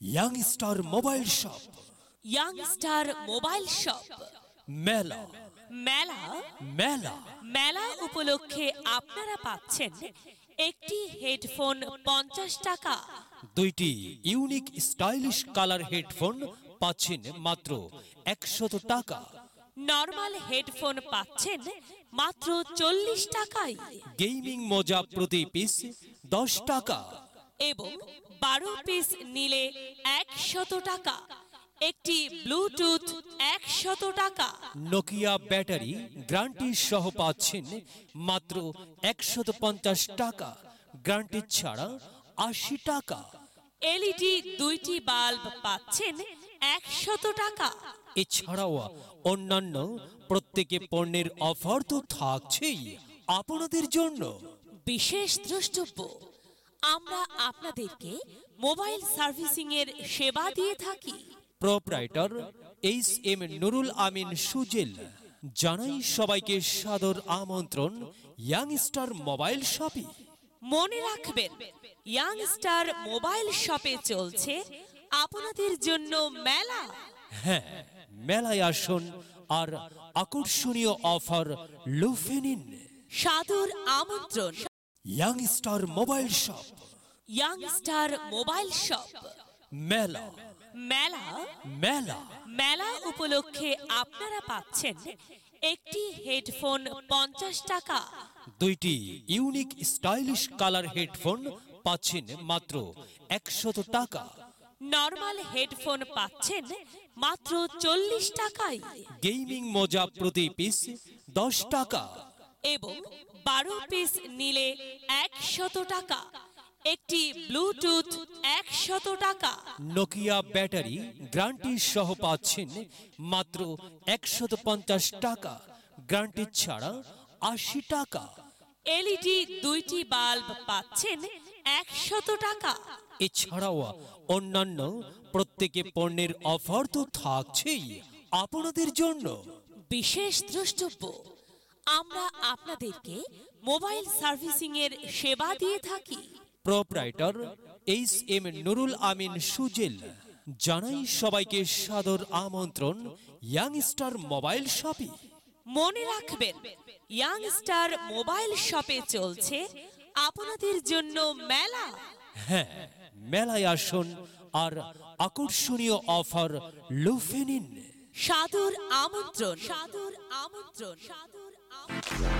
Young star mobile shop. Young star mobile shop. মেলা মেলা মেলা মেলা উপলক্ষে আপনারা পাচ্ছেন একটি হেডফোন 50 টাকা, দুইটি ইউনিক স্টাইলিশ কালার হেডফোন পাচ্ছেন মাত্র 100 টাকা। নরমাল হেডফোন পাচ্ছেন মাত্র 40 টাকায় গেমিং মোজা প্রতি পিস 10 টাকা এবং 12 পিস নিলে 100 টাকা। একটি ব্লুটুথ 100 টাকা। নোকিয়া ব্যাটারি গ্যারান্টি সহ পাচ্ছেন মাত্র 150 টাকা, গ্যারান্টি ছাড়া 80 টাকা। এলইডি দুইটি বাল্ব পাচ্ছেন 100 টাকা। এছাড়াও অন্যান্য প্রত্যেকে পণ্যের অফার তো থাকছেই আপনাদের জন্য। বিশেষ দ্রষ্টব্য, আমরা আপনাদেরকে মোবাইল সার্ভিসিং এর সেবা দিয়ে থাকি। Proprietor H M. নুরুল আমিন সুজেল জানাই সবাইকে সাদর আমন্ত্রণ ইয়াং স্টার মোবাইল শপে। মনে রাখবেন, ইয়াং স্টার মোবাইল শপে চলছে আপনাদের জন্য মেলা। হ্যাঁ, মেলায় আসুন আর আকর্ষণীয় অফার লুফে নিন। সাদর আমন্ত্রণ young star mobile shop. Young star mobile shop. মেলা মেলা মেলা মেলা উপলক্ষে আপনারা পাচ্ছেন একটি হেডফোন 50 টাকা, দুইটি ইউনিক স্টাইলিশ কালার হেডফোন পাচ্ছেন মাত্র 100 টাকা। নরমাল হেডফোন পাচ্ছেন মাত্র 40 টাকায় গেমিং মোজা প্রতি পিস 10 টাকা এবং 12 পিস নিলে 100 টাকা। একটি ব্লুটুথ 100 টাকা। নোকিয়া ব্যাটারি গ্যারান্টি সহ পাচ্ছেন মাত্র 150 টাকা, গ্যারান্টি ছাড়া 80 টাকা। এলইডি দুইটি বাল্ব পাচ্ছেন 100 টাকা। এছাড়াও অন্যান্য প্রত্যেকে পণ্যের অফার তো থাকছেই আপনাদের জন্য। বিশেষ দ্রষ্টব্য, আমরা আপনাদেরকে মোবাইল সার্ভিসিং এর সেবা দিয়ে থাকি। Proprietor H M. নুরুল আমিন সুজেল জানাই সবাইকে সাদর আমন্ত্রণ ইয়াং স্টার মোবাইল শপে। মনে রাখবেন, ইয়াং স্টার মোবাইল শপে চলছে আপনাদের জন্য মেলা। হ্যাঁ, মেলায় আসুন আর আকর্ষণীয় অফার লুফে নিন। সাদর আমন্ত্রণ, সাদর আমন্ত্রণ, সাদর আমন্ত্রণ।